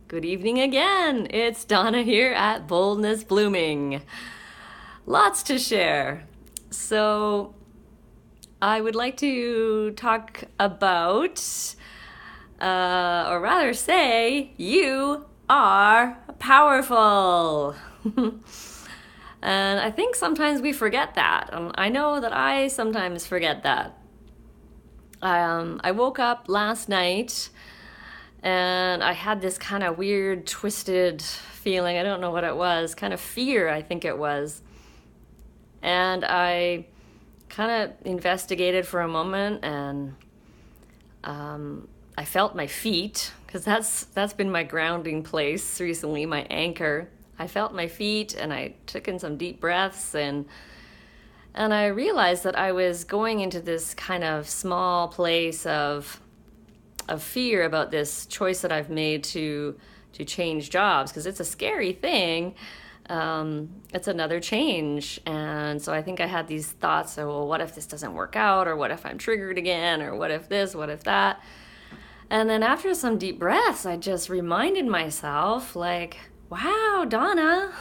Good evening again. It's Donna here at Boldness Blooming. Lots to share. So, I would like to talk about, or rather say, you are powerful. And I think sometimes we forget that. I know that I sometimes forget that. I woke up last night and I had this kind of weird, twisted feeling. I don't know what it was, kind of fear, I think it was. And I kind of investigated for a moment, and I felt my feet, because that's been my grounding place recently, my anchor. I felt my feet, and I took in some deep breaths, and I realized that I was going into this kind of small place of fear about this choice that I've made to change jobs, because it's a scary thing. It's another change. And so I think I had these thoughts of, well, what if this doesn't work out? Or what if I'm triggered again? Or what if this? What if that? And then after some deep breaths, I just reminded myself, like, wow, Donna,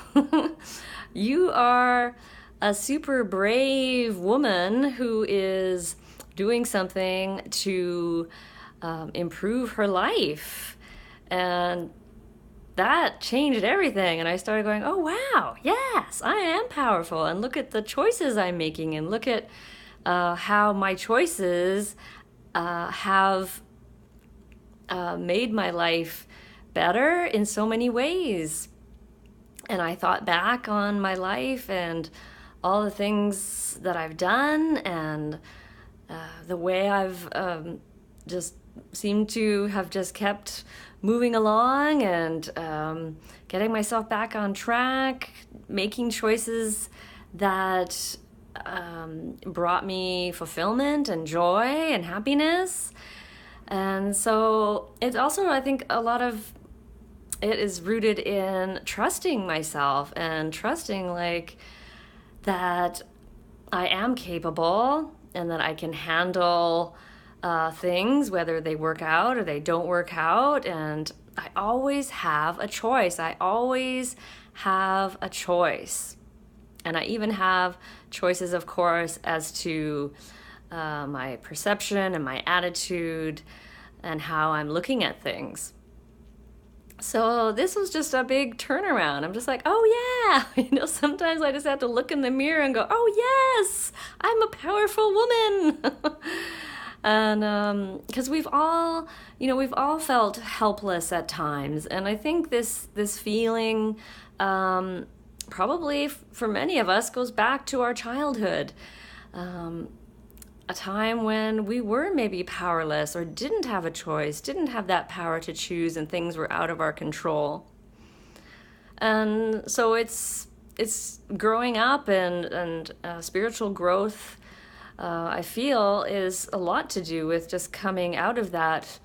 you are a super brave woman who is doing something to improve her life. And that changed everything. And I started going, oh, wow, yes, I am powerful. And look at the choices I'm making, and look at how my choices have made my life better in so many ways. And I thought back on my life and all the things that I've done, and the way I've just seemed to have just kept moving along, and getting myself back on track, making choices that brought me fulfillment and joy and happiness. And so it's also, I think, a lot of it is rooted in trusting myself and trusting, like, that I am capable and that I can handle things, whether they work out or they don't work out. And I always have a choice. I always have a choice. And I even have choices, of course, as to my perception and my attitude and how I'm looking at things. So this was just a big turnaround. I'm just like, oh yeah, sometimes I just have to look in the mirror and go, oh yes, I'm a powerful woman. And because we've all felt helpless at times, and I think this feeling, probably for many of us, goes back to our childhood, a time when we were maybe powerless or didn't have a choice, didn't have that power to choose, and things were out of our control. And so it's growing up, and spiritual growth, I feel, is a lot to do with just coming out of that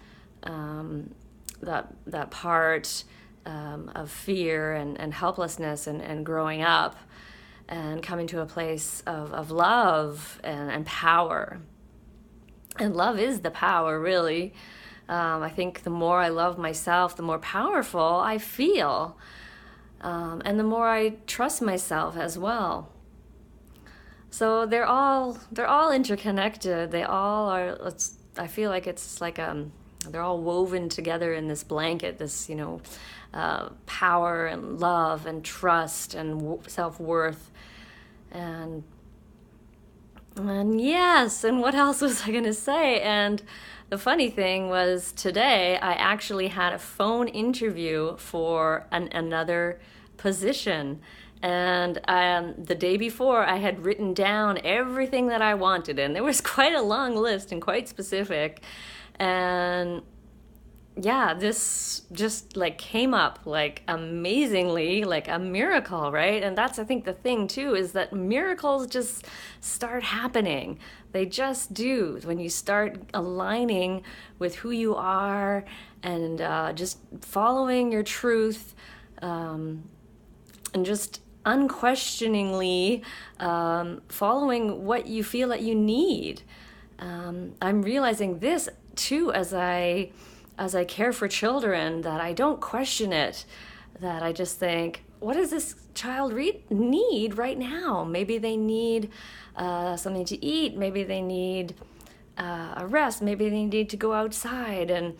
part of fear and helplessness, and growing up and coming to a place of love and power. And love is the power, really. I think the more I love myself, the more powerful I feel, and the more I trust myself as well. So they're all interconnected. They all are. I feel like it's like they're all woven together in this blanket. This power and love and trust and self-worth, and yes. And what else was I gonna say? And the funny thing was, today I actually had a phone interview for another position. And the day before, I had written down everything that I wanted, and there was quite a long list and quite specific. And yeah, this just like came up like amazingly, like a miracle, right? And that's, I think, the thing too, is that miracles just start happening. They just do. When you start aligning with who you are, and just following your truth, and just unquestioningly following what you feel that you need. I'm realizing this too as I as I care for children, that I don't question it, that I just think, what does this child need right now? Maybe they need something to eat. Maybe they need a rest. Maybe they need to go outside. And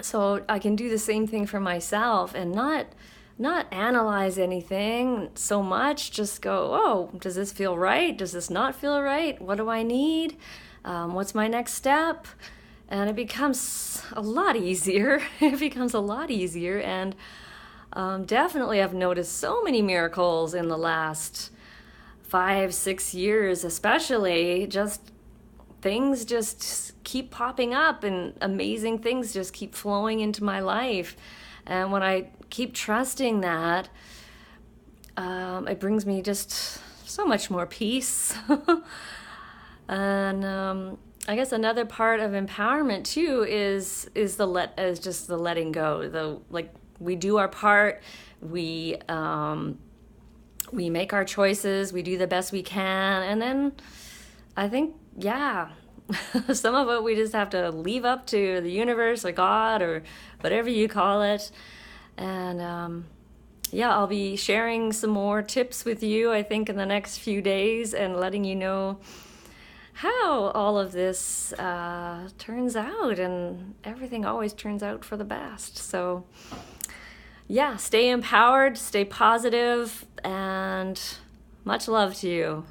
so I can do the same thing for myself and not analyze anything so much. Just go, oh, does this feel right? Does this not feel right? What do I need? What's my next step? And it becomes a lot easier. It becomes a lot easier. And definitely I've noticed so many miracles in the last 5-6 years, especially. Just things just keep popping up and amazing things just keep flowing into my life. And when I keep trusting that, it brings me just so much more peace. And I guess another part of empowerment too is just the letting go. We do our part, we make our choices, we do the best we can, and then I think, yeah, some of it we just have to leave up to the universe or God or whatever you call it. And yeah, I'll be sharing some more tips with you, I think, in the next few days, and letting you know how all of this turns out. And everything always turns out for the best. So yeah, stay empowered, stay positive, and much love to you.